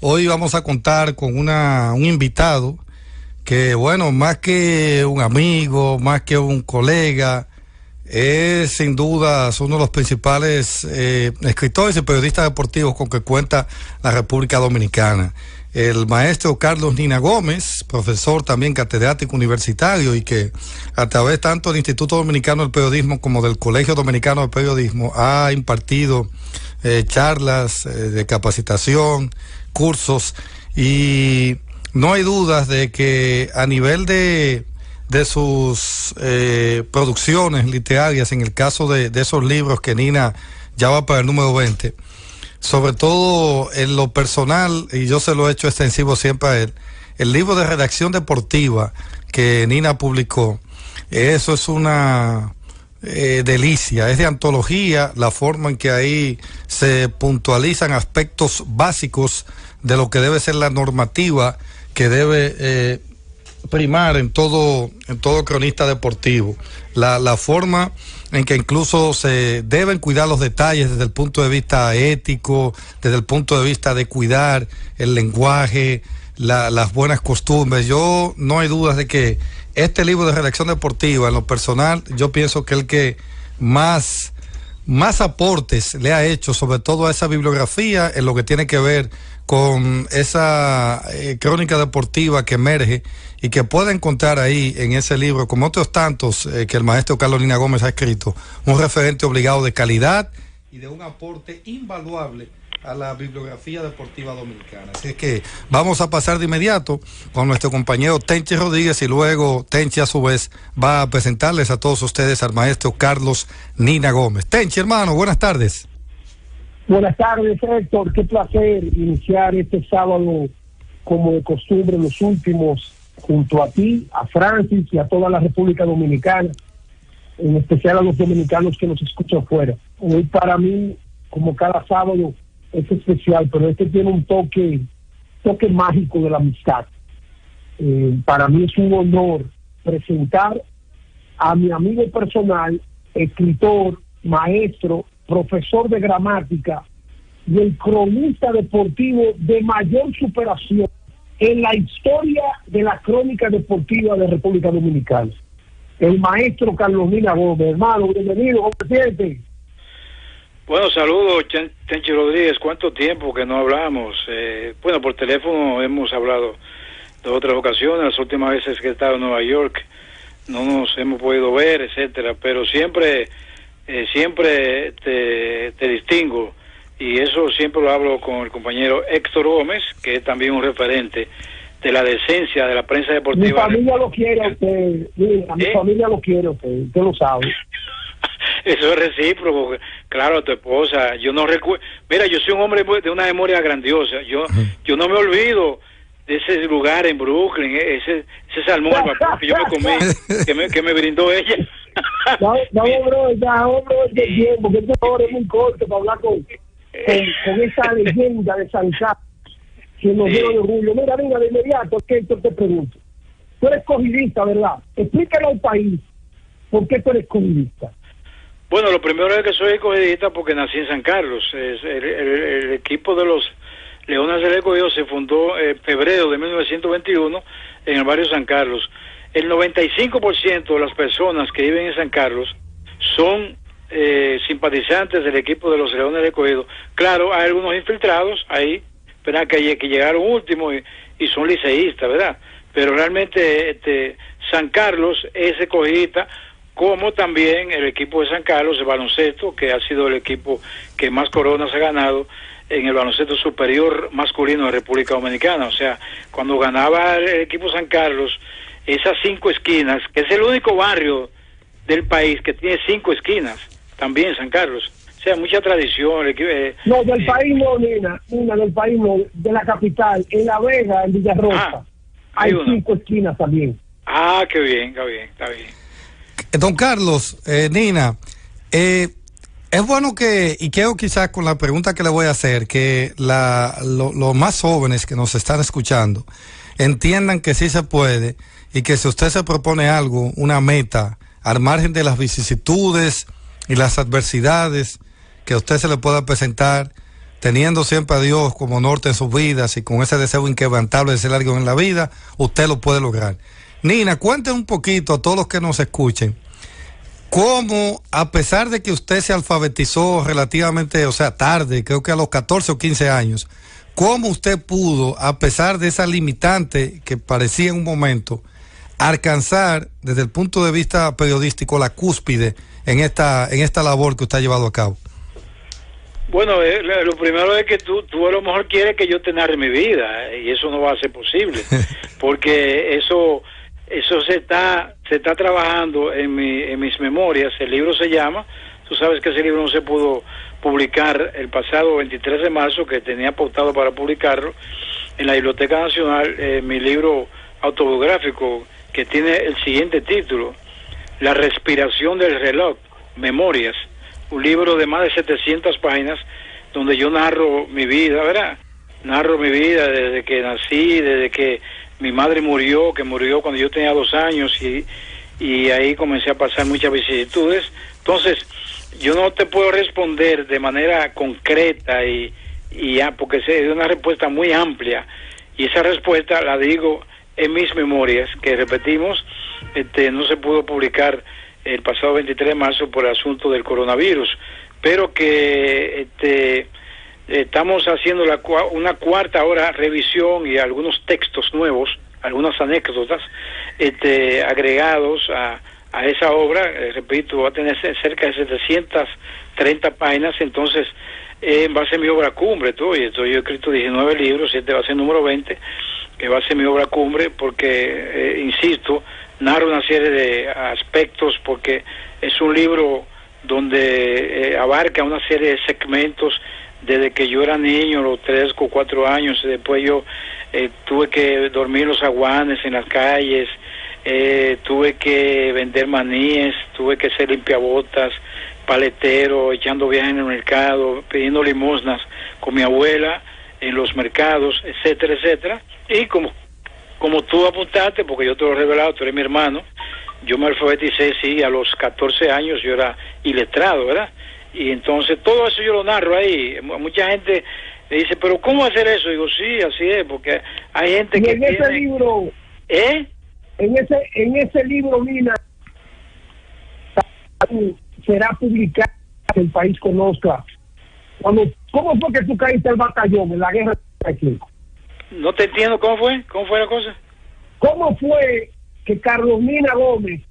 Hoy vamos a contar con un invitado que, bueno, más que un amigo, más que un colega, es sin duda uno de los principales escritores y periodistas deportivos con que cuenta la República Dominicana. El maestro Carlos Nina Gómez, profesor también catedrático universitario y que a través tanto del Instituto Dominicano del Periodismo como del Colegio Dominicano de Periodismo ha impartido charlas de capacitación, cursos, y no hay dudas de que a nivel de sus producciones literarias, en el caso de esos libros que Nina ya va para el número 20, sobre todo en lo personal, y yo se lo he hecho extensivo siempre a él, el libro de redacción deportiva que Nina publicó, eso es una delicia, es de antología, la forma en que ahí se puntualizan aspectos básicos de lo que debe ser la normativa que debe primar en todo cronista deportivo, la forma en que incluso se deben cuidar los detalles desde el punto de vista ético, desde el punto de vista de cuidar el lenguaje, las buenas costumbres. Yo no hay dudas de que este libro de redacción deportiva, en lo personal, yo pienso que el que más aportes le ha hecho, sobre todo a esa bibliografía, en lo que tiene que ver con esa crónica deportiva que emerge y que puede encontrar ahí en ese libro, como otros tantos que el maestro Carlos Nina Gómez ha escrito, un referente obligado de calidad y de un aporte invaluable a la bibliografía deportiva dominicana. Así es que vamos a pasar de inmediato con nuestro compañero Tenchi Rodríguez y luego Tenchi a su vez va a presentarles a todos ustedes al maestro Carlos Nina Gómez. Tenchi, hermano, buenas tardes. Buenas tardes, Héctor. Qué placer iniciar este sábado como de costumbre, los últimos, junto a ti, a Francis y a toda la República Dominicana, en especial a los dominicanos que nos escuchan fuera. Hoy para mí, como cada sábado, es especial, pero este tiene un toque mágico de la amistad. Para mí es un honor presentar a mi amigo personal, escritor, maestro, profesor de gramática y el cronista deportivo de mayor superación en la historia de la crónica deportiva de República Dominicana, el maestro Carlos Nina Gómez. Hermano, bienvenido, ¿cómo se siente? Bueno, saludos, Tenchi Rodríguez. ¿Cuánto tiempo que no hablamos? Bueno, por teléfono hemos hablado de otras ocasiones, las últimas veces que he estado en Nueva York no nos hemos podido ver, etcétera, pero siempre te distingo, y eso siempre lo hablo con el compañero Héctor Gómez, que es también un referente de la decencia de la prensa deportiva. Mi familia lo quiere a usted, mi familia lo quiere a usted lo sabe. Eso es recíproco, claro, a tu esposa. Yo no recuerdo, mira, yo soy un hombre de una memoria grandiosa, yo no me olvido de ese lugar en Brooklyn, ese salmón al vapor que yo me comí, que me brindó ella. No, bro, de tiempo, que ahora es muy corto para hablar con esa leyenda de San Carlos que nos dio de orgullo. Mira, de inmediato, que te pregunto. Tú eres escogidista, ¿verdad? Explícale al país por qué tú eres escogidista. Bueno, lo primero es que soy escogidista porque nací en San Carlos. El equipo de los Leones del Escogido se fundó en febrero de 1921 en el barrio San Carlos. El 95% de las personas que viven en San Carlos son simpatizantes del equipo de los Leones del Escogido. Claro, hay algunos infiltrados ahí, ¿verdad? que llegaron últimos y son liceístas, ¿verdad? Pero realmente San Carlos es escogidista, como también el equipo de San Carlos de baloncesto, que ha sido el equipo que más coronas ha ganado en el baloncesto superior masculino de República Dominicana. O sea, cuando ganaba el equipo San Carlos, esas 5 esquinas, que es el único barrio del país que tiene 5 esquinas, también San Carlos. O sea, mucha tradición. No, del país no, Nina, del país no, de la capital, en La Vega, en Villarrosa, hay 5 esquinas también. Ah, qué bien, está bien. Don Carlos, Nina, es bueno que, y creo quizás con la pregunta que le voy a hacer, que los más jóvenes que nos están escuchando entiendan que sí se puede y que si usted se propone algo, una meta, al margen de las vicisitudes y las adversidades que a usted se le pueda presentar, teniendo siempre a Dios como norte en sus vidas y con ese deseo inquebrantable de ser algo en la vida, usted lo puede lograr. Nina, cuente un poquito a todos los que nos escuchen, cómo, a pesar de que usted se alfabetizó relativamente, o sea, tarde, creo que a los 14 o 15 años, cómo usted pudo, a pesar de esa limitante que parecía en un momento, alcanzar desde el punto de vista periodístico la cúspide en esta labor que usted ha llevado a cabo. Bueno, lo primero es que tú a lo mejor quieres que yo te narre mi vida, y eso no va a ser posible, porque eso se está trabajando en mis memorias. El libro se llama, tú sabes que ese libro no se pudo publicar el pasado 23 de marzo, que tenía pautado para publicarlo en la Biblioteca Nacional, mi libro autobiográfico, que tiene el siguiente título: La respiración del reloj, Memorias, un libro de más de 700 páginas donde yo narro mi vida, ¿verdad? Narro mi vida desde que nací, desde que mi madre murió, que murió cuando yo tenía 2 años, y ahí comencé a pasar muchas vicisitudes. Entonces, yo no te puedo responder de manera concreta y ya, porque es una respuesta muy amplia, y esa respuesta la digo en mis memorias, que repetimos, no se pudo publicar el pasado 23 de marzo por el asunto del coronavirus, pero que estamos haciendo una cuarta ahora revisión y algunos textos nuevos, algunas anécdotas agregados a esa obra. Repito, va a tener cerca de 730 páginas. Entonces va a ser mi obra cumbre. Yo he escrito 19 libros, este va a ser el número 20, que va a ser mi obra cumbre, porque insisto, narro una serie de aspectos, porque es un libro donde abarca una serie de segmentos desde que yo era niño, los 3 o 4 años. Después yo tuve que dormir en los aguanes, en las calles, tuve que vender maníes, tuve que ser limpiabotas, paletero, echando viajes en el mercado, pidiendo limosnas con mi abuela en los mercados, etcétera, etcétera. Y como tú apuntaste, porque yo te lo he revelado, tú eres mi hermano, yo me alfabeticé, sí, a los 14 años, yo era iletrado, ¿verdad? Y entonces todo eso yo lo narro ahí. Mucha gente me dice, pero ¿cómo hacer eso? Digo, sí, así es, porque hay gente que tiene... ese libro, en ese libro, Nina, será publicado, que el país conozca. ¿Cómo fue que tú caíste al batallón en la guerra de 35? No te entiendo, ¿cómo fue la cosa? ¿Cómo fue que Carlos Mina Gómez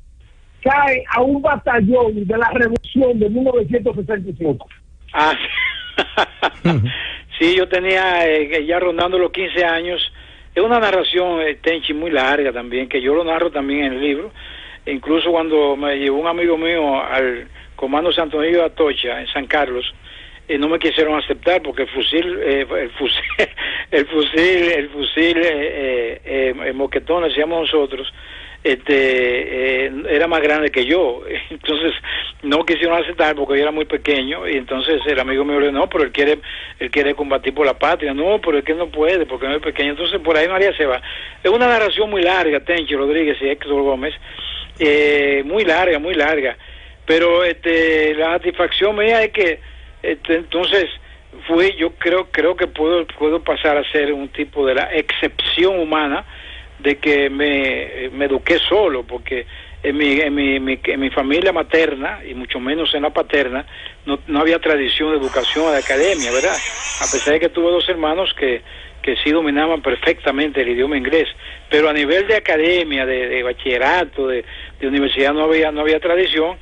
cae a un batallón de la Revolución de 1965? Ah, sí, yo tenía ya rondando los 15 años. Es una narración, Tenchi, muy larga también, que yo lo narro también en el libro. Incluso cuando me llevó un amigo mío al Comando Santo Domingo de Atocha, en San Carlos, no me quisieron aceptar, porque el moquetón, le decíamos nosotros, era más grande que yo. Entonces no quisieron aceptar porque yo era muy pequeño, y entonces el amigo mío le dijo, no, pero él quiere combatir por la patria. No, pero es que no puede porque no es pequeño. Entonces por ahí María se va. Es una narración muy larga, Tenchi Rodríguez y Héctor Gómez, muy larga, pero la satisfacción mía es que entonces yo creo que puedo pasar a ser un tipo de la excepción humana, de que me eduqué solo, porque en mi familia materna, y mucho menos en la paterna, no había tradición de educación de academia, ¿verdad? A pesar de que tuve 2 hermanos que sí dominaban perfectamente el idioma inglés, pero a nivel de academia, de bachillerato, de universidad, no había tradición,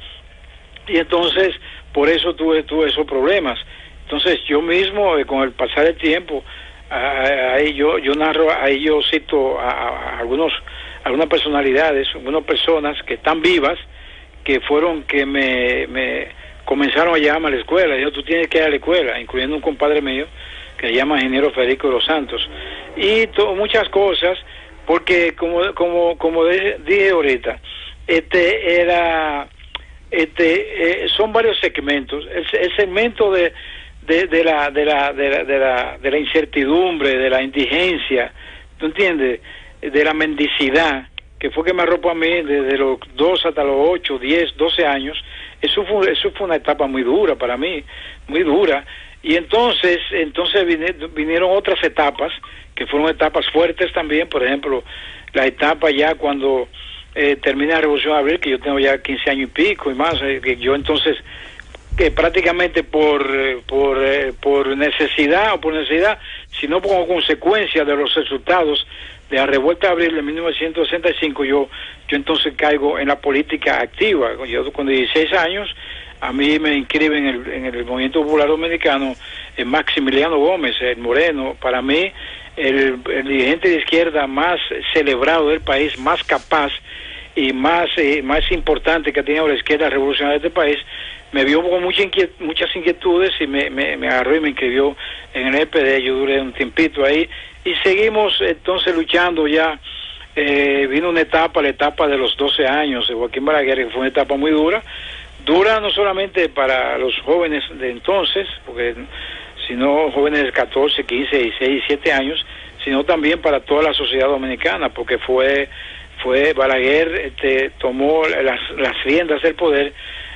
y entonces por eso tuve esos problemas. Entonces yo mismo, con el pasar del tiempo, ahí yo narro, ahí yo cito a algunas personalidades, algunas personas que están vivas, que fueron que me comenzaron a llamarme a la escuela. Yo, tú tienes que ir a la escuela, incluyendo un compadre mío que se llama ingeniero Federico de los Santos, y muchas cosas, porque como dije ahorita, son varios segmentos. El segmento de la incertidumbre, de la indigencia, ¿tú entiendes? De la mendicidad, que fue que me arropó a mí desde los 2 hasta los 8, 10, 12 años. Eso fue una etapa muy dura para mí, muy dura, Y entonces vinieron otras etapas, que fueron etapas fuertes también, por ejemplo, la etapa ya cuando termina la Revolución de Abril, que yo tengo ya 15 años y pico y más, que yo entonces, que prácticamente por necesidad, sino como consecuencia de los resultados de la Revuelta de Abril de 1965, yo entonces caigo en la política activa. Yo con 16 años, a mí me inscriben en el Movimiento Popular Dominicano Maximiliano Gómez, el Moreno, para mí el dirigente de izquierda más celebrado del país, más capaz y más importante que ha tenido la izquierda revolucionaria de este país. Me vio con muchas inquietudes y me agarró y me inscribió en el EPD. Yo duré un tiempito ahí y seguimos entonces luchando ya. Vino una etapa, la etapa de los 12 años de Joaquín Balaguer, que fue una etapa muy dura no solamente para los jóvenes de entonces, porque sino jóvenes de 14, 15, 16, 17 años, sino también para toda la sociedad dominicana, porque fue Balaguer tomó las riendas del poder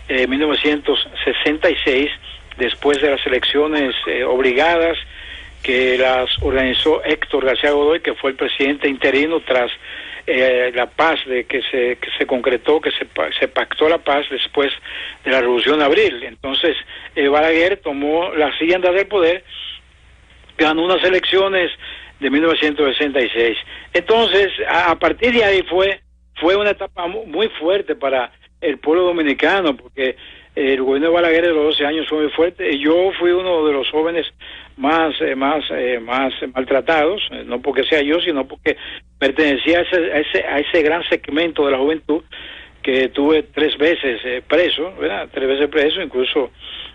en 1966, después de las elecciones obligadas que las organizó Héctor García Godoy, que fue el presidente interino tras la paz que se concretó, que se pactó la paz después de la Revolución de Abril. Entonces Balaguer tomó las riendas del poder, ganó unas elecciones de 1966. Entonces a partir de ahí fue una etapa muy fuerte para el pueblo dominicano, porque el gobierno de Balaguer de los 12 años fue muy fuerte, y yo fui uno de los jóvenes más maltratados, no porque sea yo, sino porque pertenecía a ese gran segmento de la juventud, que tuve 3 veces preso, ¿verdad? 3 veces preso, incluso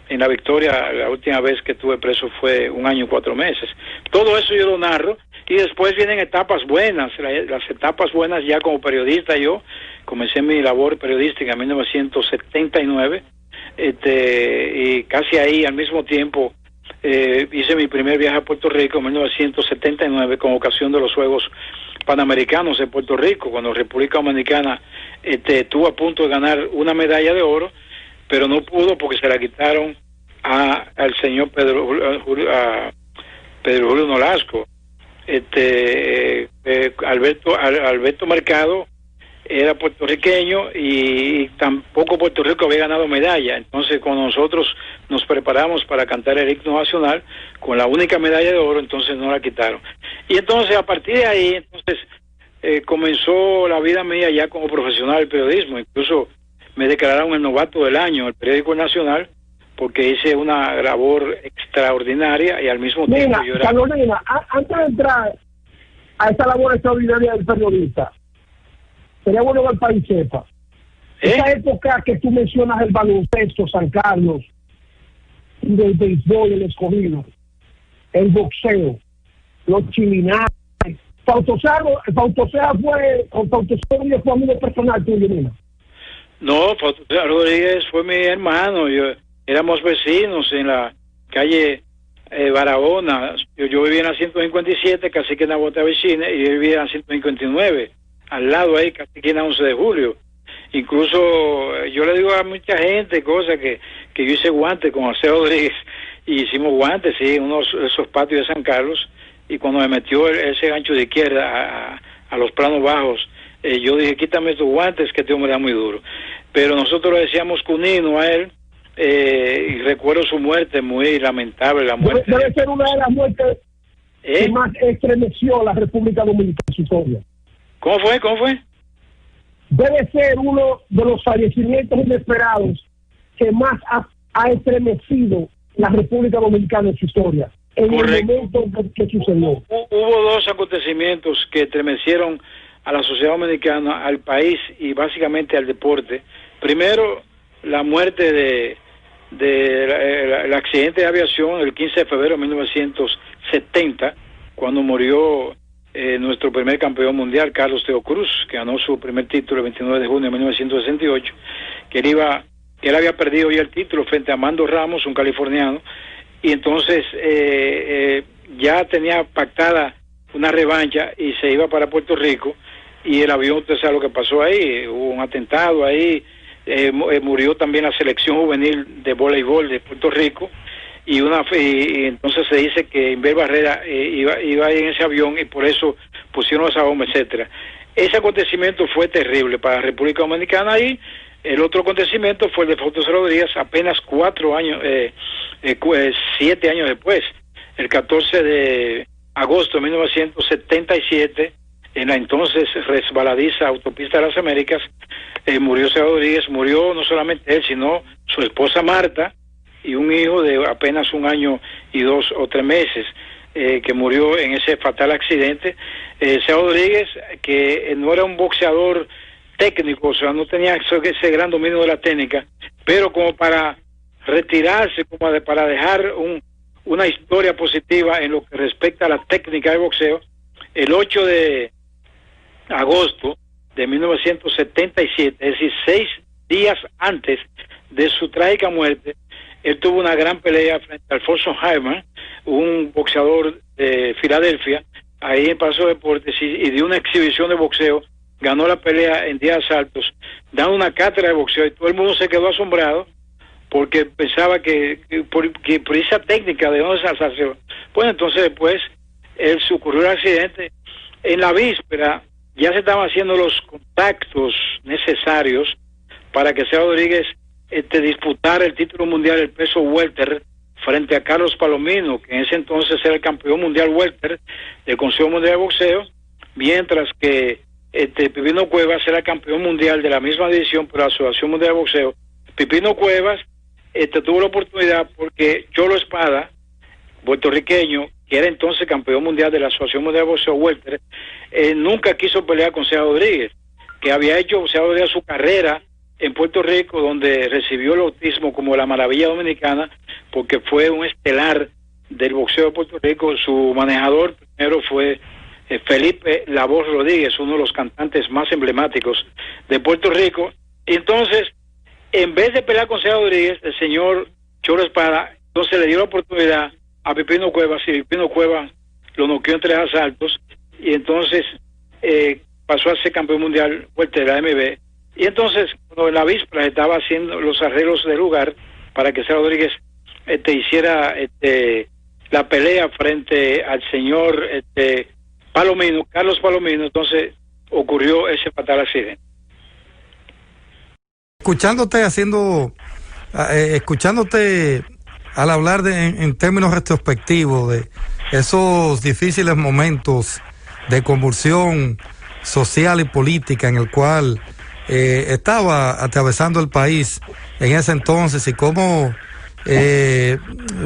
en La Victoria, la última vez que tuve preso fue 1 año y 4 meses. Todo eso yo lo narro, y después vienen etapas buenas, las etapas buenas ya como periodista. Yo comencé mi labor periodística en 1979, y casi ahí al mismo tiempo hice mi primer viaje a Puerto Rico en 1979 con ocasión de los Juegos Panamericanos en Puerto Rico, cuando República Dominicana estuvo a punto de ganar una medalla de oro, pero no pudo porque se la quitaron al señor Pedro Julio Nolasco. Alberto Mercado era puertorriqueño y tampoco Puerto Rico había ganado medalla. Entonces, cuando nosotros nos preparamos para cantar el himno nacional con la única medalla de oro, entonces no la quitaron. Y entonces, a partir de ahí, comenzó la vida mía ya como profesional del periodismo. Incluso me declararon el novato del año, el periódico nacional, porque hice una labor extraordinaria y al mismo tiempo yo era... Carolina, antes de entrar a esa labor extraordinaria del periodista, sería bueno que el país sepa. Esa época que tú mencionas, el baloncesto, San Carlos, del béisbol, el Escogido, el boxeo, los chilinales. Fausto Sea fue amigo personal tuyo, Nina. No, Fausto Sea Rodríguez fue mi hermano. Éramos vecinos en la calle Barahona. Yo vivía en la 157, casi que en la Bota Vecina, y él vivía en la 159, al lado ahí, casi que en la 11 de julio. Incluso yo le digo a mucha gente cosas que yo hice guantes con José Rodríguez, y hicimos guantes, sí, esos patios de San Carlos, y cuando me metió ese gancho de izquierda a los planos bajos, yo dije, quítame tus guantes, que este hombre era muy duro. Pero nosotros le decíamos cunino a él, y recuerdo su muerte muy lamentable. La muerte debe ser una de las muertes que más estremeció la República Dominicana en su historia. ¿Cómo fue? Debe ser uno de los fallecimientos inesperados que más ha estremecido la República Dominicana en su historia. En Correcto. El momento que sucedió. Hubo 2 acontecimientos que estremecieron a la sociedad dominicana, al país y básicamente al deporte. Primero, la muerte el accidente de aviación el 15 de febrero de 1970, cuando murió nuestro primer campeón mundial, Carlos Teo Cruz, que ganó su primer título el 29 de junio de 1968, que él había perdido ya el título frente a Mando Ramos, un californiano, y entonces ya tenía pactada una revancha y se iba para Puerto Rico, y el avión, usted sabe lo que pasó ahí, hubo un atentado ahí, murió también la selección juvenil de voleibol de Puerto Rico, y entonces se dice que Inver Barrera iba en ese avión y por eso pusieron esa bomba, etcétera. Ese acontecimiento fue terrible para la República Dominicana, y el otro acontecimiento fue el de Fausto Rodríguez apenas 7 años después, el 14 de agosto de 1977, en la entonces resbaladiza autopista de las Américas, murió César Rodríguez. Murió no solamente él, sino su esposa Marta y un hijo de apenas 1 año y 2 o 3 meses, que murió en ese fatal accidente. César Rodríguez, que no era un boxeador técnico, o sea, no tenía ese gran dominio de la técnica, pero como para retirarse, para dejar una historia positiva en lo que respecta a la técnica de boxeo, el 8 de agosto de 1977, es decir, 6 días antes de su trágica muerte, él tuvo una gran pelea frente a Alfonso Hyman, un boxeador de Filadelfia, ahí en Paso Deportes, y dio una exhibición de boxeo. Ganó la pelea en 10 asaltos, dando una cátedra de boxeo, y todo el mundo se quedó asombrado porque pensaba que por esa técnica de dónde se hace. Pues entonces después él se ocurrió el accidente. En la víspera ya se estaban haciendo los contactos necesarios para que César Rodríguez disputara el título mundial del peso welter frente a Carlos Palomino, que en ese entonces era el campeón mundial welter del Consejo Mundial de Boxeo, mientras que Pipino Cuevas era campeón mundial de la misma división por la Asociación Mundial de Boxeo. Pipino Cuevas tuvo la oportunidad porque Cholo Espada, puertorriqueño, que era entonces campeón mundial de la Asociación Mundial de Boxeo welter, nunca quiso pelear con César Rodríguez, que había hecho César Rodríguez su carrera en Puerto Rico, donde recibió el bautismo como la maravilla dominicana, porque fue un estelar del boxeo de Puerto Rico. Su manejador primero fue Felipe La Voz Rodríguez, uno de los cantantes más emblemáticos de Puerto Rico. Y entonces, en vez de pelear con César Rodríguez, el señor Cholo Espada, entonces le dio la oportunidad a Pipino Cuevas, y Pipino Cuevas lo noqueó en 3 asaltos, y entonces pasó a ser campeón mundial welter de la AMB. Y entonces, cuando en la víspera estaba haciendo los arreglos del lugar para que César Rodríguez hiciera la pelea frente al señor Palomino, Carlos Palomino, entonces ocurrió ese fatal accidente. Escuchándote al hablar en términos retrospectivos de esos difíciles momentos de convulsión social y política en el cual estaba atravesando el país en ese entonces, y cómo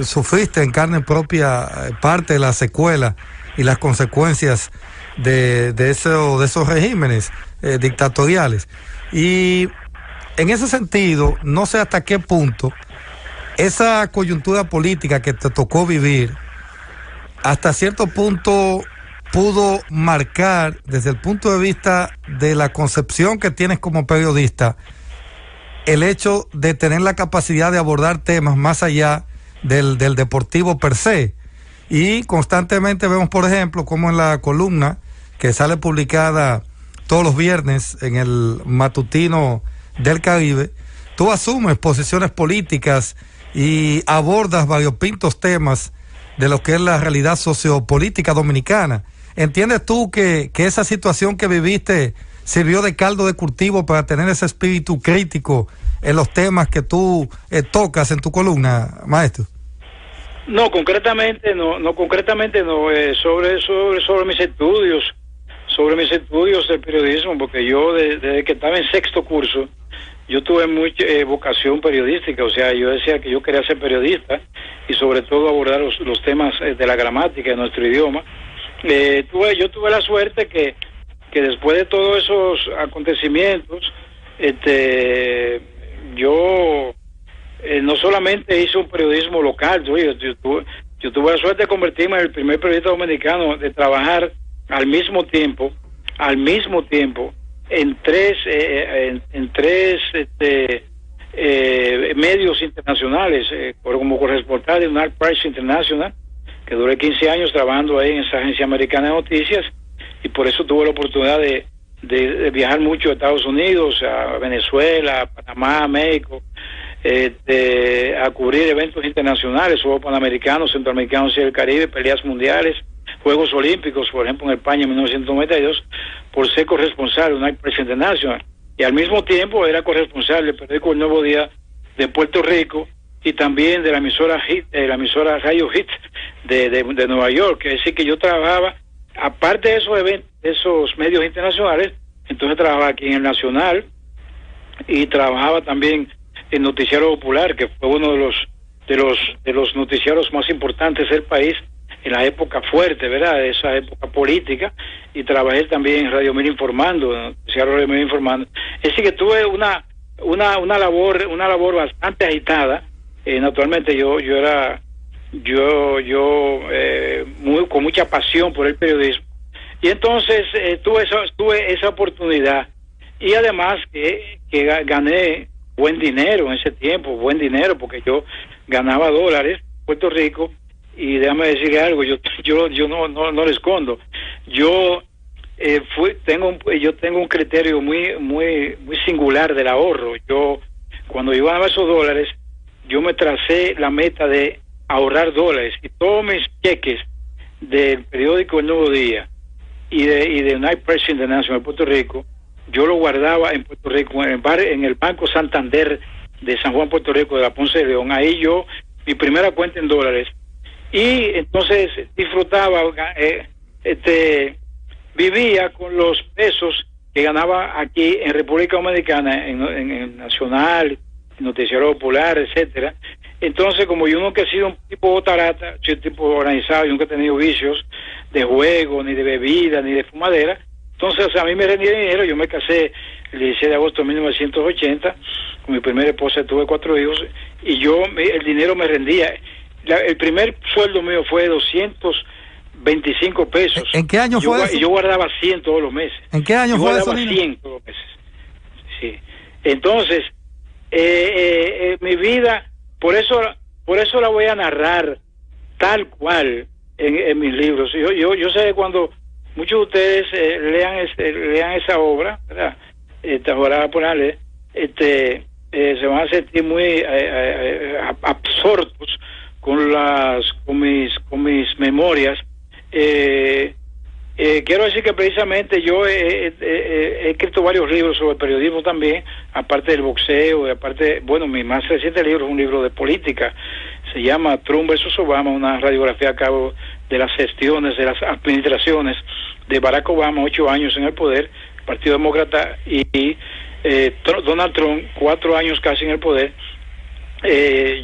sufriste en carne propia parte de la secuela y las consecuencias de esos regímenes dictatoriales. Y en ese sentido, no sé hasta qué punto esa coyuntura política que te tocó vivir, hasta cierto punto pudo marcar, desde el punto de vista de la concepción que tienes como periodista, el hecho de tener la capacidad de abordar temas más allá del deportivo per se. Y constantemente vemos, por ejemplo, como en la columna que sale publicada todos los viernes en el matutino del Caribe, tú asumes posiciones políticas y abordas variopintos temas de lo que es la realidad sociopolítica dominicana. ¿Entiendes tú que esa situación que viviste sirvió de caldo de cultivo para tener ese espíritu crítico en los temas que tú tocas en tu columna, maestro? No, concretamente no, sobre mis estudios del periodismo, porque yo desde que estaba en 6º curso, yo tuve mucha vocación periodística, o sea, yo decía que yo quería ser periodista y sobre todo abordar los temas de la gramática de nuestro idioma. Yo tuve la suerte que después de todos esos acontecimientos, yo no solamente hice un periodismo local, yo tuve la suerte de convertirme en el primer periodista dominicano de trabajar al mismo tiempo en tres medios internacionales, como corresponsal de Unal Price International, que duré 15 años trabajando ahí en esa agencia americana de noticias, y por eso tuve la oportunidad de viajar mucho a Estados Unidos, a Venezuela, a Panamá, a México, a cubrir eventos internacionales, Juegos Panamericanos, Centroamericanos y del Caribe, peleas mundiales, Juegos Olímpicos, por ejemplo en España en 1992, por ser corresponsal de Night Press International, y al mismo tiempo era corresponsal del periódico El Nuevo Día de Puerto Rico y también de la emisora Radio Hit de Nueva York. Es decir, que yo trabajaba, aparte de esos eventos, esos medios internacionales, entonces trabajaba aquí en el Nacional y trabajaba también en Noticiero Popular, que fue uno de los noticiarios más importantes del país en la época fuerte, ¿verdad?, de esa época política, y trabajé también en Radio Mil Informando, Noticiero Radio Mil Informando. Es decir, que tuve una labor bastante agitada. Naturalmente con mucha pasión por el periodismo, y entonces tuve esa oportunidad, y además que gané buen dinero en ese tiempo, porque yo ganaba dólares en Puerto Rico. Y déjame decirle algo, yo no le escondo, yo tengo un criterio muy singular del ahorro. Yo, cuando yo ganaba esos dólares, yo me tracé la meta de ahorrar dólares, y todos mis cheques del periódico El Nuevo Día y de Night Press International de Puerto Rico, yo lo guardaba en Puerto Rico, en el Banco Santander de San Juan, Puerto Rico, de la Ponce de León. Ahí mi primera cuenta en dólares. Y entonces disfrutaba, vivía con los pesos que ganaba aquí en República Dominicana, en Nacional, en Noticiero Popular, etcétera. Entonces, como yo nunca he sido un tipo botarata, soy un tipo organizado, yo nunca he tenido vicios de juego, ni de bebida, ni de fumadera, entonces a mí me rendía dinero. Yo me casé el 16 de agosto de 1980, con mi primera esposa tuve 4 hijos, y el dinero me rendía. El primer sueldo mío fue 225 pesos. ¿En qué año fue eso? Y yo guardaba 100 todos los meses. ¿En qué año fue eso? Yo guardaba 100 todos los meses. Sí. Entonces, mi vida, por eso la voy a narrar tal cual en mis libros. Yo sé que cuando muchos de ustedes lean esa obra, ¿verdad? Ahora ponerle, se van a sentir muy absortos con mis memorias. Quiero decir que precisamente yo he escrito varios libros sobre periodismo también, aparte del boxeo, y aparte, mi más reciente libro es un libro de política, se llama Trump versus Obama, una radiografía a cabo de las gestiones, de las administraciones de Barack Obama, 8 años en el poder, Partido Demócrata, y Donald Trump, 4 años casi en el poder.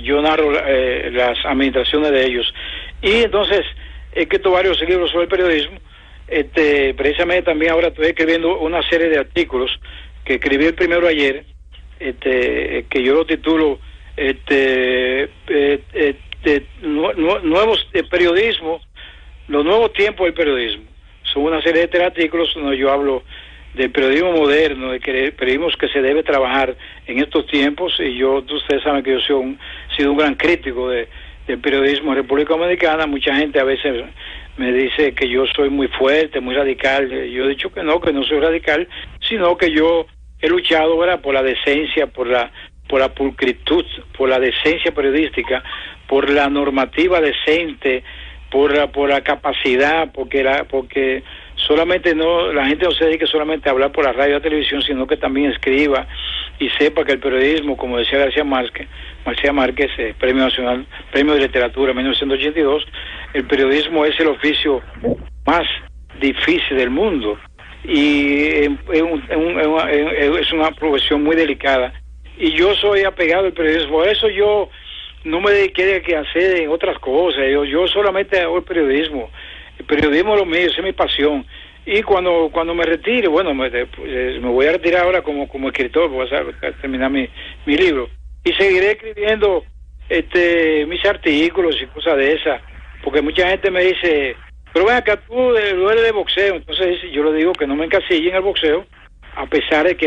Yo narro las administraciones de ellos, y entonces he escrito varios libros sobre el periodismo. Precisamente también ahora estoy escribiendo una serie de artículos que escribí el primero ayer, que yo lo titulo nuevos periodismo, los nuevos tiempos del periodismo. Son una serie de artículos donde yo hablo del periodismo moderno, de que periodismo que se debe trabajar en estos tiempos, y ustedes saben que yo he sido un gran crítico del periodismo en República Dominicana. Mucha gente a veces me dice que yo soy muy fuerte, muy radical. Yo he dicho que no soy radical, sino que yo he luchado, ¿verdad?, por la decencia, por la pulcritud, por la decencia periodística, por la normativa decente, por la capacidad, porque solamente la gente no se dedique solamente a hablar por la radio y la televisión, sino que también escriba y sepa que el periodismo, como decía García Márquez, Premio Nacional, Premio de Literatura 1982, el periodismo es el oficio más difícil del mundo, y es una profesión muy delicada, y yo soy apegado al periodismo. Por eso yo no me dediqué a hacer en otras cosas. Yo solamente hago el periodismo es lo mío, esa es mi pasión. Y cuando me retire, me voy a retirar ahora como escritor, voy a terminar mi libro, y seguiré escribiendo mis artículos y cosas de esas, porque mucha gente me dice, pero ven acá, tú eres de boxeo. Entonces yo le digo que no me encasille en el boxeo, a pesar de que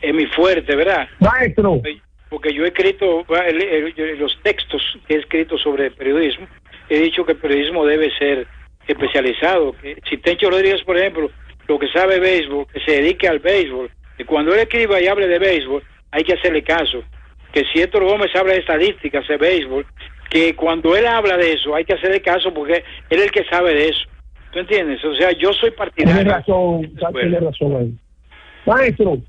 es mi fuerte, ¿verdad? Maestro. Porque yo he escrito los textos que he escrito sobre periodismo, he dicho que el periodismo debe ser especializado. Que si Tencho Rodríguez, por ejemplo, lo que sabe béisbol, que se dedique al béisbol, y cuando él escriba y hable de béisbol, hay que hacerle caso, que si Héctor Gómez habla de estadísticas, de béisbol, que cuando él habla de eso hay que hacerle caso porque él es el que sabe de eso. ¿Tú entiendes? O sea, yo soy partidario. Tiene razón ahí. Maestro,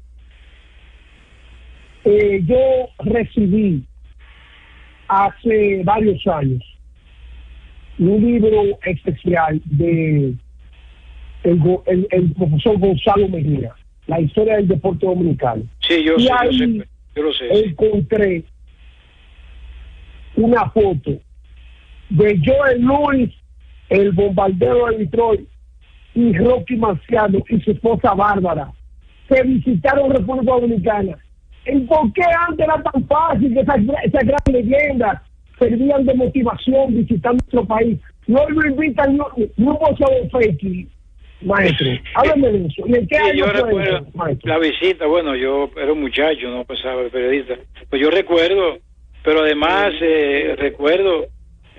yo recibí hace varios años un libro especial de el profesor Gonzalo Mejía, La historia del deporte dominicano. Sí, yo lo sé. Encontré una foto de Joel Luis, el bombardero de Detroit, y Rocky Marciano y su esposa Bárbara, que visitaron República Dominicana. ¿Y por qué antes era tan fácil que esas grandes leyendas servían de motivación visitando nuestro país? No lo invitan ni un boxeador fake, maestro. Háblame de eso. ¿Y en qué año yo fue recuerdo eso, maestro? la visita. Bueno, yo era un muchacho, no pensaba el periodista. Pues yo recuerdo, pero además recuerdo,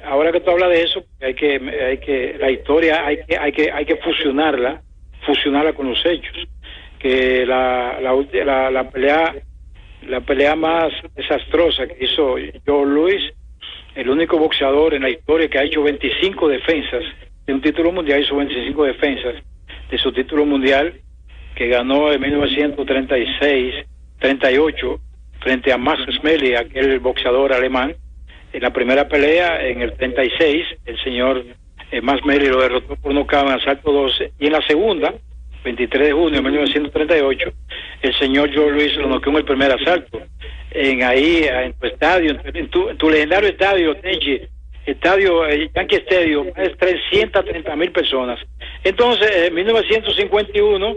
ahora que tú hablas de eso, hay que la historia hay que fusionarla con los hechos. Que la pelea más desastrosa que hizo Joe Louis, el único boxeador en la historia que ha hecho 25 defensas de un título mundial, hizo 25 defensas de su título mundial, que ganó en 1936-38 frente a Max Schmeling, aquel boxeador alemán. En la primera pelea, en el 36, el señor Max Schmeling lo derrotó por nocaut en asalto 12, y en la segunda, 23 de junio de 1938, el señor Joe Louis lo noqueó en el primer asalto. En tu estadio, en tu legendario estadio, Tenchi, Yankee Stadium, más de 330,000 personas. Entonces, en 1951,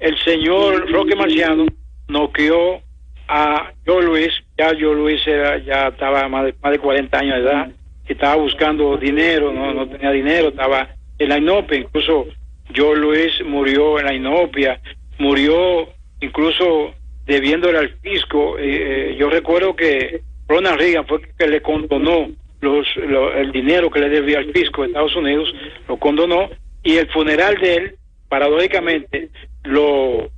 el señor Rocky Marciano noqueó a Joe Louis. Ya Joe Louis ya estaba más de 40 años de edad, estaba buscando dinero, no tenía dinero, estaba en la inopia. Incluso Joe Louis murió en la inopia, murió incluso debiéndole al fisco. Yo recuerdo que Ronald Reagan fue que le condonó el dinero que le debía al fisco de Estados Unidos, lo condonó, y el funeral de él, paradójicamente, lo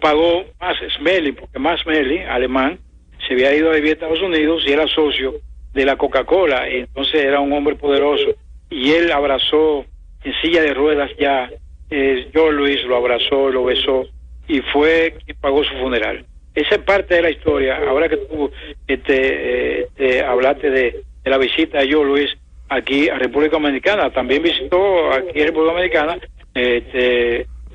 pagó Max Schmeling, porque Max Schmeling, alemán, se había ido a vivir a Estados Unidos y era socio de la Coca-Cola, y entonces era un hombre poderoso, y él abrazó en silla de ruedas ya, Joe Louis lo abrazó, lo besó, y fue quien pagó su funeral. Esa es parte de la historia. Ahora que tú hablaste de la visita de Joe Louis aquí a República Dominicana, también visitó aquí en República Dominicana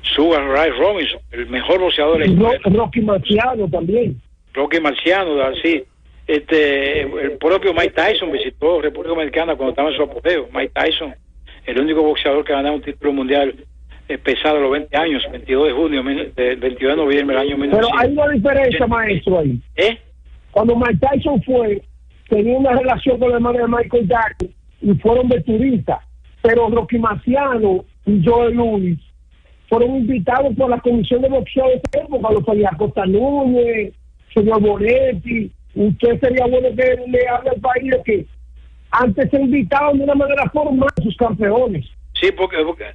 Sugar Ray Robinson, el mejor boxeador de la historia. Rocky Marciano también. Rocky Marciano, así. El propio Mike Tyson visitó República Dominicana cuando estaba en su apogeo. Mike Tyson, el único boxeador que ha ganado un título mundial pesado a los 20 años, 22 de junio, 22 de noviembre del año 1900. Pero hay una diferencia, maestro, ahí. Cuando Mike Tyson fue, tenía una relación con la hermana de Michael Jackson y fueron de turistas, pero Rocky Marciano y Joe Louis fueron invitados por la Comisión de Boxeo de esa época, los señor Costa Núñez, señor Bonetti. Usted sería bueno que le hable al país de que antes se invitaban de una manera formal a sus campeones. Sí, porque lo que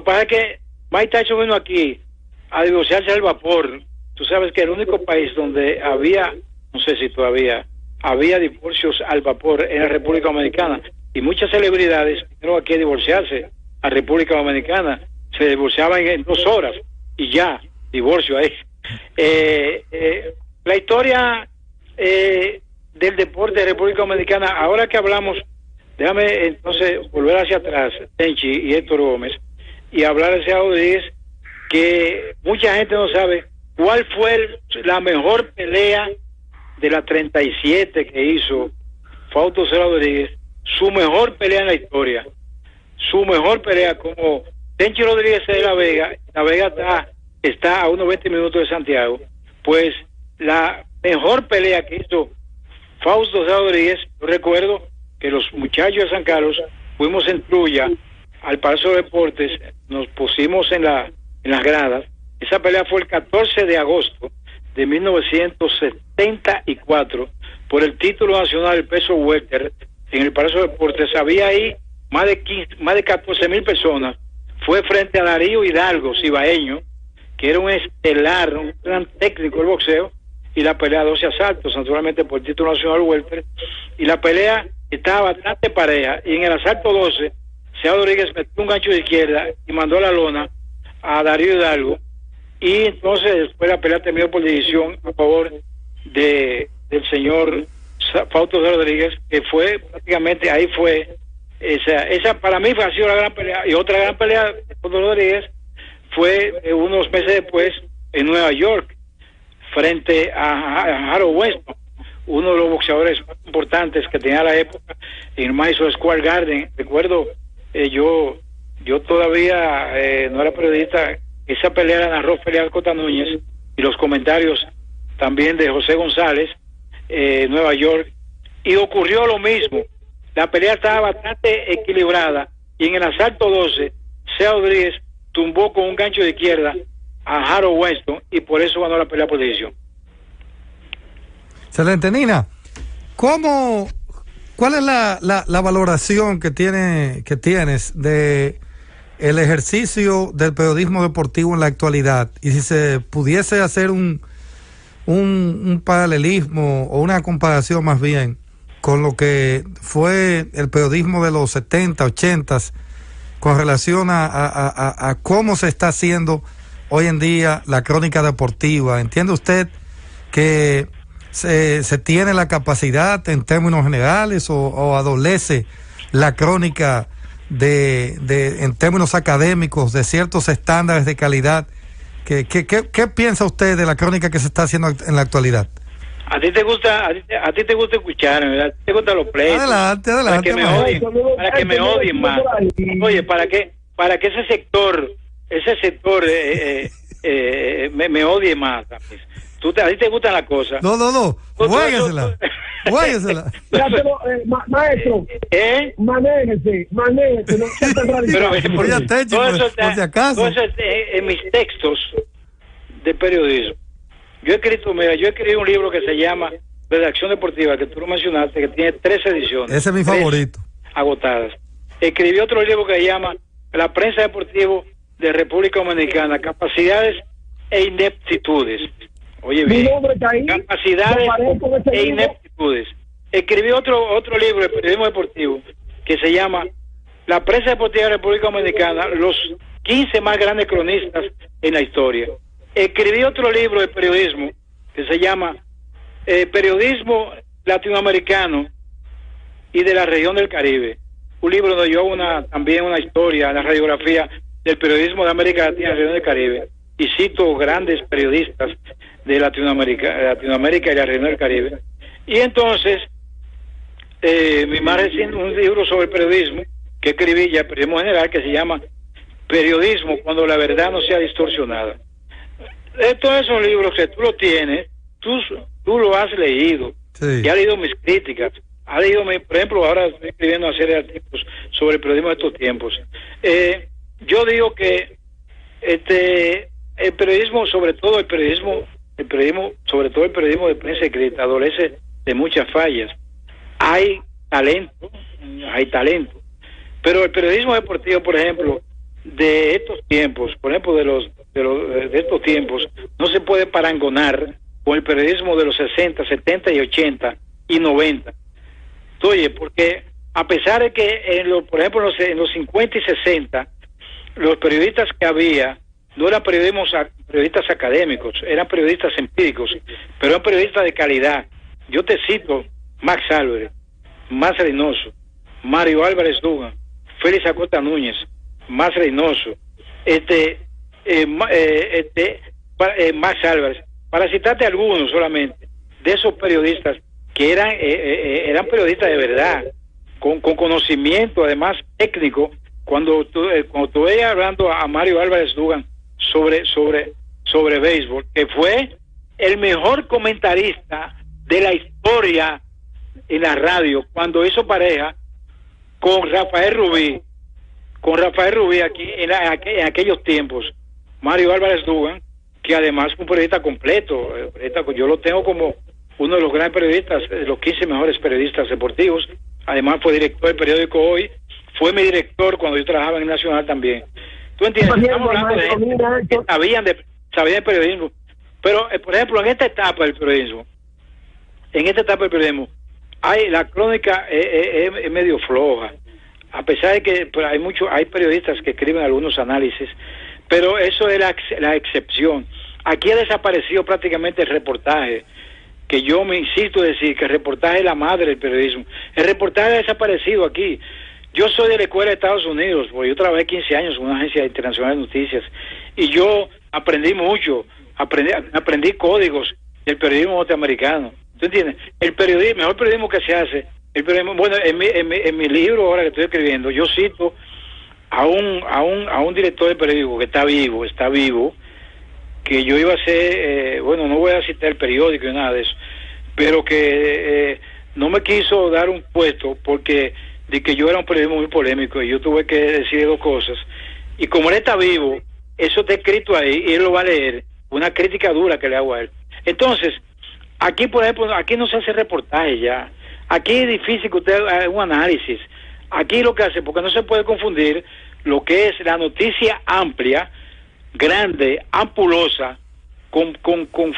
pasa es que Mike Tyson vino aquí a divorciarse al vapor. Tú sabes que el único país donde había, no sé si todavía, había divorcios al vapor en la República Dominicana, y muchas celebridades vinieron aquí a divorciarse a República Dominicana. Se divorciaban en 2 horas y ya, divorcio ahí. La historia del deporte de República Dominicana, ahora que hablamos, déjame entonces volver hacia atrás, Tenchi y Héctor Gómez, y hablar de ese Rodríguez, que mucha gente no sabe cuál fue la mejor pelea de la 37 que hizo Fausto Cero Rodríguez, su mejor pelea en la historia, su mejor pelea como Tenchi Rodríguez de La Vega está a unos 20 minutos de Santiago. Pues la mejor pelea que hizo Fausto Cero Rodríguez, yo recuerdo que los muchachos de San Carlos fuimos en Trulla al Palacio de Deportes, nos pusimos en las gradas. Esa pelea fue el 14 de agosto de 1974 por el título nacional del peso welter en el Palacio de Deportes. Había ahí más de 14,000 personas. Fue frente a Darío Hidalgo, cibaeño, que era un estelar, un gran técnico del boxeo, y la pelea 12 asaltos, naturalmente por el título nacional welter, y la pelea estaba bastante pareja, y en el asalto 12, Seao Rodríguez metió un gancho de izquierda y mandó a la lona a Darío Hidalgo, y entonces después la pelea terminó por decisión a favor del señor Fausto Rodríguez, que fue prácticamente, ahí fue, esa para mí ha sido la gran pelea, y otra gran pelea de Fausto Rodríguez fue unos meses después en Nueva York, frente a Harold Weston, uno de los boxeadores más importantes que tenía la época en Madison Square Garden. Recuerdo, yo todavía no era periodista, esa pelea la narró Félix Cota Núñez, y los comentarios también de José González, Nueva York, y ocurrió lo mismo. La pelea estaba bastante equilibrada, y en el asalto 12, Seao Rodríguez tumbó con un gancho de izquierda a Harold Weston, y por eso ganó la pelea por decisión. Excelente. Nina, ¿cuál es la valoración que tienes de el ejercicio del periodismo deportivo en la actualidad? Y si se pudiese hacer un paralelismo o una comparación más bien con lo que fue el periodismo de los 70, 80 con relación a cómo se está haciendo hoy en día la crónica deportiva. ¿Entiende usted que se tiene la capacidad en términos generales o adolece la crónica en términos académicos de ciertos estándares de calidad? ¿Qué piensa usted de la crónica que se está haciendo en la actualidad? A ti te gusta escuchar, ¿verdad? A ti te gustan los pleitos. Adelante. Para que me odien más. Oye, para que ese sector me odie más. A ti te gustan las cosas. No. Juéguesela. Maestro, manéjese, no sea tan radical. Pero todo eso en mis textos de periodismo. Yo he escrito un libro que se llama Redacción Deportiva, que tú lo mencionaste, que tiene 3 ediciones. Ese es mi favorito. Agotadas. Escribí otro libro que se llama La prensa deportiva de República Dominicana, capacidades e ineptitudes. Oye bien, capacidades e ineptitudes. Escribí otro libro de periodismo deportivo que se llama La prensa deportiva de República Dominicana, los 15 más grandes cronistas en la historia. Escribí otro libro de periodismo que se llama Periodismo Latinoamericano y de la región del Caribe. Un libro donde yo hago también una historia, la radiografía del periodismo de América Latina y la región del Caribe. Y cito grandes periodistas de Latinoamérica y la región del Caribe. Y entonces, mi más reciente, un libro sobre periodismo que escribí ya, periodismo general, que se llama Periodismo cuando la verdad no sea distorsionada. Todos esos libros que tú lo tienes, tú lo has leído, sí. Y has leído mis críticas, has leído por ejemplo, ahora estoy escribiendo una serie de artículos sobre el periodismo de estos tiempos. Yo digo que el periodismo, sobre todo el periodismo de prensa escrita, adolece de muchas fallas. Hay talento, pero el periodismo deportivo, por ejemplo, de estos tiempos, de estos tiempos, no se puede parangonar con el periodismo de los 60, 70 y 80 y 90. Oye, porque a pesar de que por ejemplo en los 50 y 60 los periodistas que había no eran periodistas académicos, eran periodistas empíricos, pero eran periodistas de calidad. Yo te cito Max Álvarez, Más Reynoso, Mario Álvarez Dugan, Félix Acosta Núñez, Más Reynoso, Max Álvarez, para citarte algunos solamente, de esos periodistas que eran periodistas de verdad, con conocimiento además técnico. Cuando tú veías hablando a Mario Álvarez Dugan sobre béisbol, que fue el mejor comentarista de la historia en la radio, cuando hizo pareja con Rafael Rubí aquí en aquellos tiempos. Mario Álvarez Dugan, que además fue un periodista completo, yo lo tengo como uno de los grandes periodistas, los 15 mejores periodistas deportivos. Además fue director del periódico Hoy, fue mi director cuando yo trabajaba en el Nacional también. ¿Tú entiendes? Estamos hablando de gente que sabían de periodismo. Pero, por ejemplo, en esta etapa del periodismo, la crónica es medio floja, a pesar de que pues, hay periodistas que escriben algunos análisis, pero eso es la excepción. Aquí ha desaparecido prácticamente el reportaje, que yo me insisto en decir que el reportaje es la madre del periodismo. El reportaje ha desaparecido aquí. Yo soy de la escuela de Estados Unidos, porque yo trabajé 15 años en una agencia internacional de noticias, y yo aprendí mucho, aprendí códigos del periodismo norteamericano. ¿Tú entiendes? El mejor periodismo que se hace, bueno, en mi libro ahora que estoy escribiendo, yo cito a un director de periódico que está vivo, que yo iba a ser, bueno, no voy a citar el periódico ni nada de eso, pero que no me quiso dar un puesto porque de que yo era un periodismo muy polémico y yo tuve que decir dos cosas. Y como él está vivo, eso está escrito ahí y él lo va a leer, una crítica dura que le hago a él. Entonces, aquí, por ejemplo, aquí no se hace reportaje ya. Aquí es difícil que usted haga un análisis. Aquí lo que hace, porque no se puede confundir lo que es la noticia amplia, grande, ampulosa, con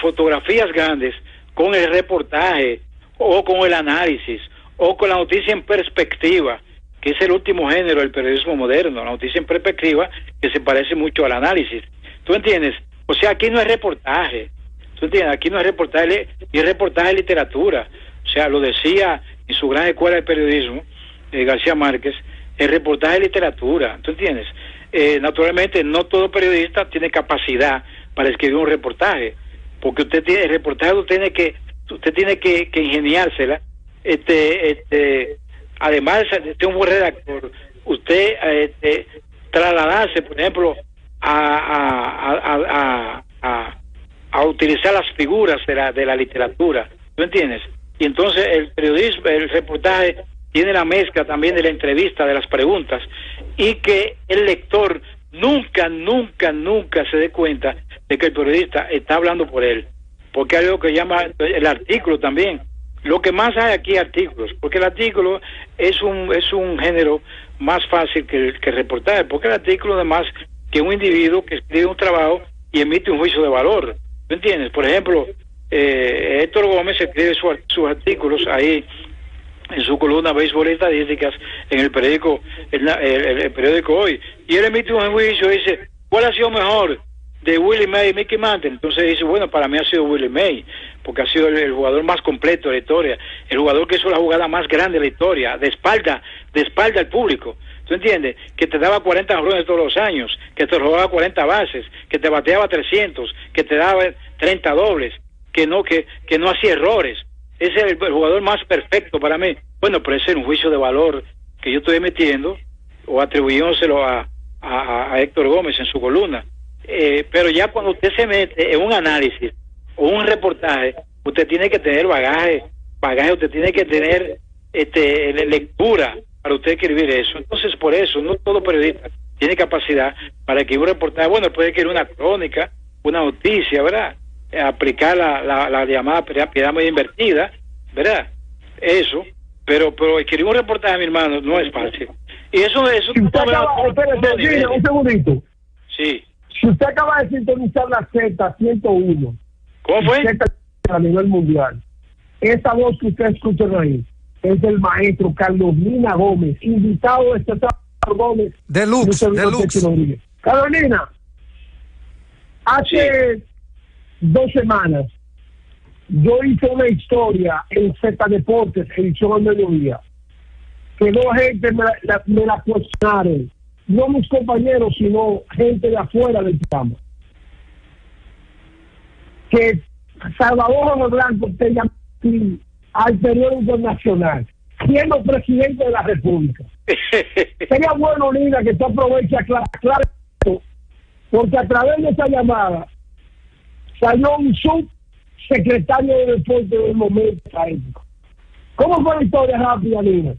fotografías grandes, con el reportaje, o con el análisis, o con la noticia en perspectiva, que es el último género del periodismo moderno, la noticia en perspectiva, que se parece mucho al análisis. ¿Tú entiendes? O sea, aquí no es reportaje. ¿Tú entiendes? Aquí no es reportaje, y es reportaje de literatura. O sea, lo decía en su gran escuela de periodismo, García Márquez, el reportaje de literatura. ¿Tú entiendes? Naturalmente, no todo periodista tiene capacidad para escribir un reportaje, porque el reportaje usted tiene que ingeniársela. Además de un buen redactor, usted trasladarse, por ejemplo, a utilizar las figuras de la literatura, ¿tú entiendes? Y entonces el periodismo, el reportaje tiene la mezcla también de la entrevista, de las preguntas, y que el lector nunca se dé cuenta de que el periodista está hablando por él, porque hay algo que llama el artículo también. Lo que más hay aquí es artículos, porque el artículo es un género más fácil que el reportaje, porque el artículo además que un individuo que escribe un trabajo y emite un juicio de valor, ¿me entiendes? Por ejemplo, Héctor Gómez escribe sus artículos ahí en su columna Béisbol y Estadísticas en el periódico el periódico Hoy, y él emite un juicio y dice, ¿cuál ha sido mejor, de Willie May y Mickey Mantle? Entonces dice, bueno, para mí ha sido Willie May, porque ha sido el jugador más completo de la historia, el jugador que hizo la jugada más grande de la historia, de espalda al público. ¿Tú entiendes? Que te daba 40 jonrones todos los años, que te robaba 40 bases, que te bateaba 300, que te daba 30 dobles, que no hacía errores. Ese es el jugador más perfecto para mí. Bueno, pero ese es un juicio de valor que yo estoy emitiendo o atribuyéndoselo a Héctor Gómez en su columna. Pero ya cuando usted se mete en un análisis o un reportaje, usted tiene que tener bagaje, usted tiene que tener lectura para usted escribir eso. Entonces, por eso, no todo periodista tiene capacidad para escribir un reportaje. Bueno, puede escribir una crónica, una noticia, ¿verdad? Aplicar la llamada pirámide invertida, ¿verdad? Eso, pero escribir un reportaje, mi hermano, no es fácil. Y eso si usted espérate, un segundito. Sí. Si usted acaba de sintonizar la Z101, ¿cómo fue? A nivel mundial, esa voz que usted escucha ahí es del maestro Carlos Nina Gómez, invitado de este Carlos Gómez. Deluxe. Carolina, hace 2 semanas yo hice una historia en Z Deportes, edición al mediodía, que 2 gente me la cuestionaron, no mis compañeros, sino gente de afuera del programa, que Salvador Blanco te llamó al periódico nacional, siendo presidente de la República. Sería bueno, Lina, que tú aproveches aclarar esto, porque a través de esa llamada salió un subsecretario de deporte del momento. ¿Cómo fue la historia rápida, Lina?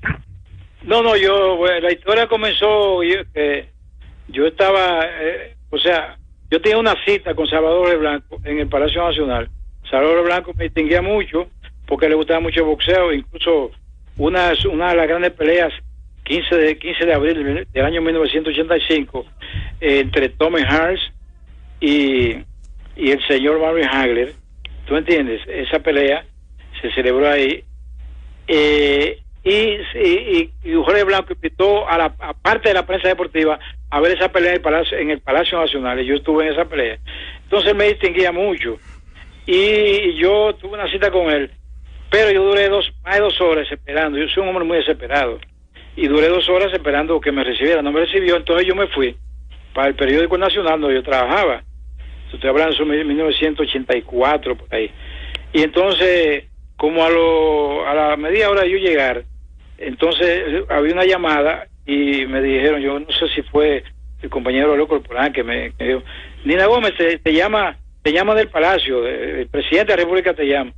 No, la historia comenzó, yo estaba, yo tenía una cita con Salvador Blanco en el Palacio Nacional. Salvador Blanco me distinguía mucho porque le gustaba mucho el boxeo, incluso una de las grandes peleas 15 de abril del año 1985 entre Tommy Hearns y y el señor Marvin Hagler, ¿tú entiendes? Esa pelea se celebró ahí, y Jorge Blanco invitó a parte de la prensa deportiva a ver esa pelea en el Palacio Nacional, y yo estuve en esa pelea. Entonces me distinguía mucho, y yo tuve una cita con él, pero yo duré más de 2 horas esperando. Yo soy un hombre muy desesperado, y duré 2 horas esperando que me recibiera. No me recibió, entonces yo me fui para el periódico nacional donde yo trabajaba. Estoy hablando de 1984, por ahí. Y entonces, como a la media hora de yo llegar, entonces había una llamada y me dijeron, yo no sé si fue el compañero Leo Corporán que me dijo, Nina Gómez te llama del Palacio, el presidente de la República te llama.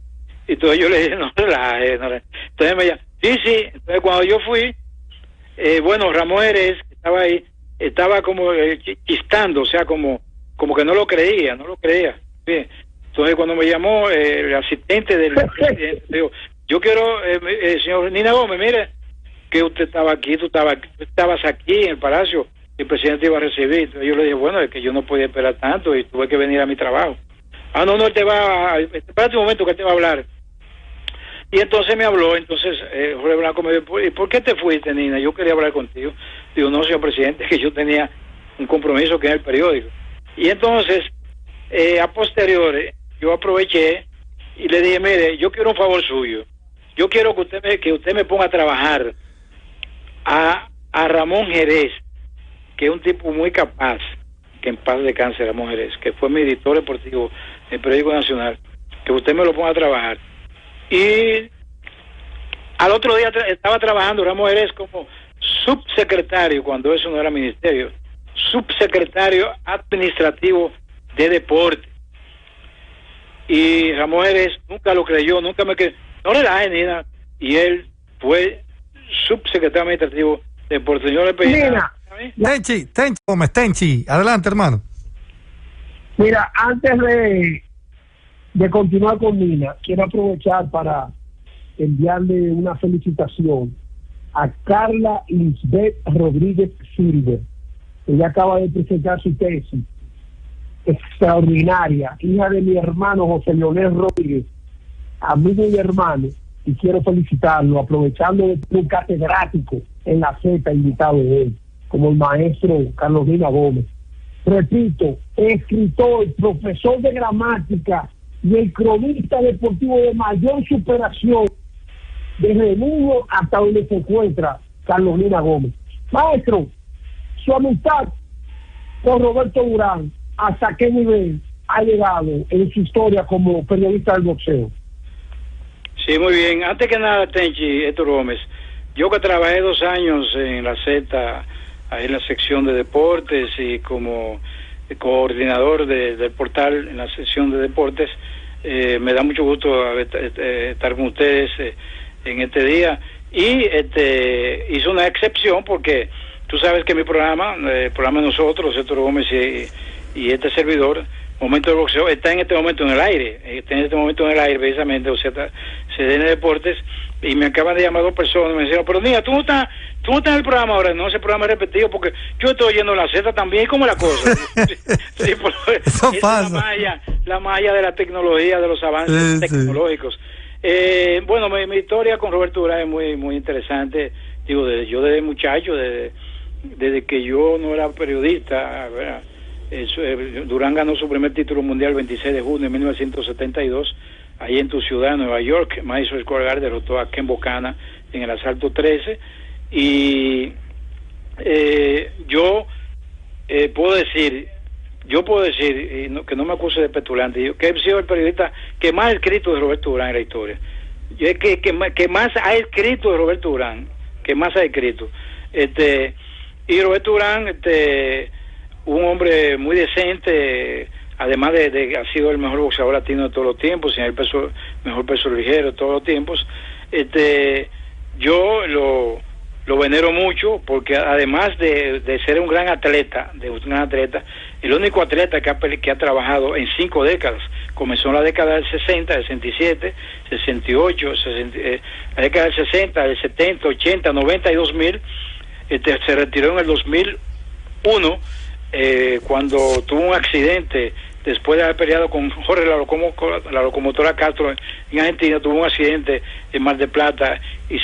Y entonces yo le dije, no relaje. Entonces me llama, sí. Entonces cuando yo fui, bueno, Ramón Jerez, que estaba ahí, estaba como chistando, o sea, como que no lo creía. Bien. Entonces cuando me llamó el asistente del presidente, dijo, yo quiero, señor Nina Gómez, mire, que usted estaba aquí, tú estabas aquí en el Palacio, y el presidente iba a recibir. Entonces yo le dije, bueno, es que yo no podía esperar tanto y tuve que venir a mi trabajo. No, él te va a... Espérate un momento que él te va a hablar. Y entonces me habló, entonces Jorge Blanco me dijo, ¿y por qué te fuiste, Nina? Yo quería hablar contigo. Digo, no, señor presidente, que yo tenía un compromiso que era el periódico. Y entonces, a posteriores, yo aproveché y le dije, mire, yo quiero un favor suyo. Yo quiero que usted me ponga a trabajar a Ramón Jerez, que es un tipo muy capaz, que en paz descanse Ramón Jerez, que fue mi editor deportivo del Periódico Nacional, que usted me lo ponga a trabajar. Y al otro día estaba trabajando Ramón Jerez como subsecretario, cuando eso no era ministerio, subsecretario administrativo de deporte. Y Ramón Jerez nunca lo creyó, nunca me creyó. No le da, Nina. Y él fue subsecretario administrativo de deporte. Señor le pedí. Tenchi, adelante, hermano. Mira, antes de continuar con Nina, quiero aprovechar para enviarle una felicitación a Carla Lisbeth Rodríguez Silver. Ella acaba de presentar su tesis extraordinaria, hija de mi hermano José Leonel Rodríguez, amigo y hermano, y quiero felicitarlo, aprovechando de un catedrático en la Z, invitado de él, como el maestro Carlos Nina Gómez. Repito, escritor, profesor de gramática y el cronista deportivo de mayor superación desde niño hasta donde se encuentra Carlos Nina Gómez. Maestro, su amistad con Roberto Durán, ¿hasta qué nivel ha llegado en su historia como periodista del boxeo? Sí, muy bien. Antes que nada, Tenchi, Héctor Gómez, yo que trabajé 2 años en la Z, ahí en la sección de deportes, y como coordinador del portal en la sección de deportes, me da mucho gusto estar con ustedes en este día. Y hice una excepción porque tú sabes que mi programa, el programa de nosotros, Héctor Gómez y este servidor, Momento del Boxeo, está en este momento en el aire, precisamente, o sea, CDN Deportes, y me acaban de llamar 2 personas, me dijeron, pero mira, tú no estás en el programa ahora. No, ese programa es repetido porque yo estoy oyendo la Z también. ¿Cómo es la cosa? Sí, eso pasa. La malla de la tecnología, de los avances tecnológicos. Bueno, mi historia con Roberto Durán es muy, muy interesante. Digo, yo desde muchacho, desde que yo no era periodista, ¿verdad? Durán ganó su primer título mundial el 26 de junio de 1972, ahí en tu ciudad, Nueva York. Madison Square Garden derrotó a Ken Bocana en el asalto 13, y yo puedo decir, que no me acuse de petulante, que he sido el periodista que más ha escrito de Roberto Durán en la historia. Que más ha escrito de Roberto Durán, que más ha escrito. Y Roberto Durán, un hombre muy decente, además de ha sido el mejor boxeador latino de todos los tiempos, y el mejor peso ligero de todos los tiempos. Yo lo venero mucho porque además de ser un gran atleta, el único atleta que ha trabajado en 5 décadas. Comenzó en la década del 60, del 67, 68, la década del 60, del 70, 80, 90 y 2000. Se retiró en el 2001, cuando tuvo un accidente después de haber peleado con Jorge la locomotora Castro en Argentina, tuvo un accidente en Mar del Plata y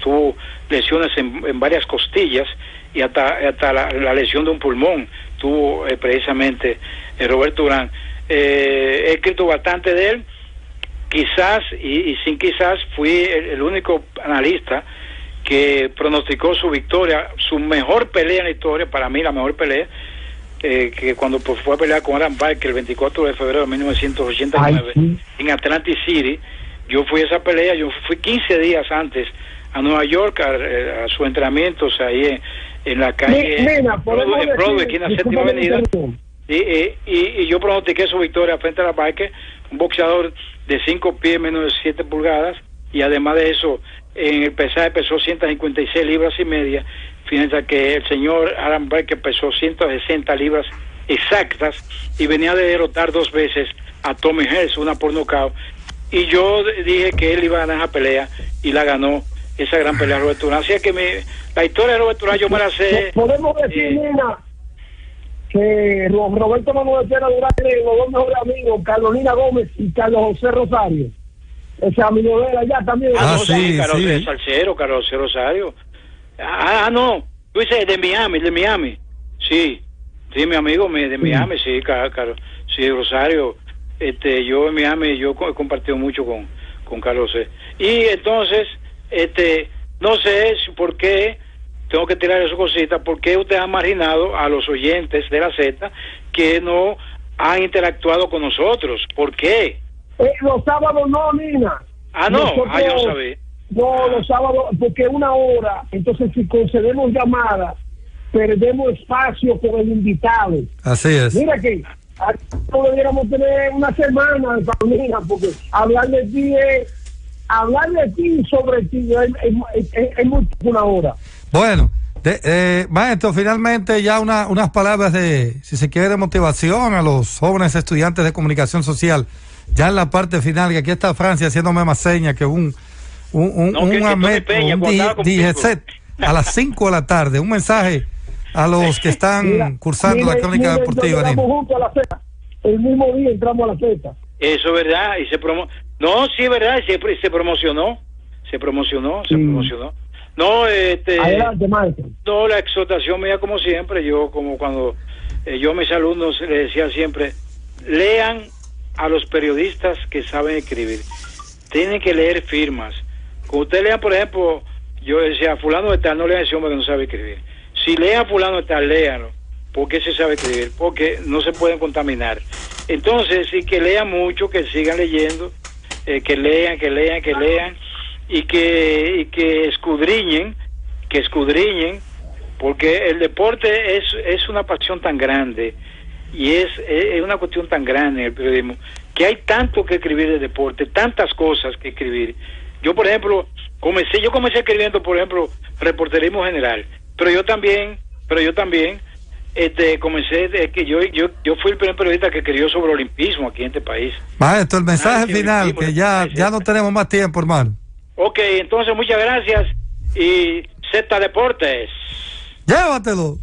tuvo lesiones en varias costillas y hasta la lesión de un pulmón tuvo precisamente Roberto Durán. He escrito bastante de él, quizás y sin quizás fui el único analista que pronosticó su victoria, su mejor pelea en la historia, para mí la mejor pelea, que cuando fue a pelear con Alan Barker el 24 de febrero de 1989 en Atlantic City. Yo fui a esa pelea, yo fui 15 días antes a Nueva York a sus entrenamientos ahí en la calle en Broadway, aquí en la Séptima Avenida, y yo pronostiqué su victoria frente a Alan Barker, un boxeador de 5 pies menos de 7 pulgadas, y además de eso en el pesaje pesó 156 libras y media, fíjense que el señor Alan Barker pesó 160 libras exactas y venía de derrotar 2 veces a Tommy Hearns, una por nocaut, y yo dije que él iba a ganar esa pelea y la ganó, esa gran pelea Roberto Durán. Así que la historia de Roberto Durán yo me la sé. Podemos decir, Nina, que Roberto Manuel Pérez Durán tiene los dos mejores amigos, Carolina Gómez y Carlos José Rosario. Ese amigo de él allá también. Sí, Carlos Salcero, Carlos José Rosario. No, tú dices de Miami. Sí, mi amigo de Miami, sí, sí, Rosario. Yo en Miami, yo he compartido mucho con Carlos C. Y entonces, no sé por qué, tengo que tirar esa cosita, por qué usted ha marginado a los oyentes de la Z que no han interactuado con nosotros. ¿Por qué? Los sábados no, Nina. Yo no sabía. No, los sábados, porque 1 hora, entonces si concedemos llamadas, perdemos espacio con el invitado. Así es. Mira que no debiéramos tener una semana, Carolina, porque hablar de ti sobre ti es muy 1 hora. Bueno, maestro, finalmente ya unas palabras de, si se quiere, de motivación a los jóvenes estudiantes de comunicación social, ya en la parte final, que aquí está Francia haciéndome más señas que un DGZ a las 5 de la tarde. Un mensaje a los que están cursando la crónica deportiva. Juntos a la Z. El mismo día entramos a la Z. Eso es verdad, y no, sí es verdad, se promocionó. No, adelante, maestro. No, la exhortación mía, como siempre, yo como cuando yo a mis alumnos les decía siempre, lean a los periodistas que saben escribir. Tienen que leer firmas. Cuando ustedes lean, por ejemplo, yo decía, fulano de tal, no lean ese hombre que no sabe escribir. Si lean a fulano de tal, léanlo. ¿Por qué se sabe escribir? Porque no se pueden contaminar. Entonces, sí, que lean mucho, que sigan leyendo, que lean y que escudriñen, porque el deporte es una pasión tan grande y es una cuestión tan grande en el periodismo, que hay tanto que escribir de deporte, tantas cosas que escribir. Yo, por ejemplo, comencé escribiendo, por ejemplo, reporterismo general, pero yo también comencé que yo fui el primer periodista que escribió sobre olimpismo aquí en este país. Maestro, el mensaje final, que ya no tenemos más tiempo, hermano. Ok, entonces muchas gracias y Z Deportes. Llévatelo.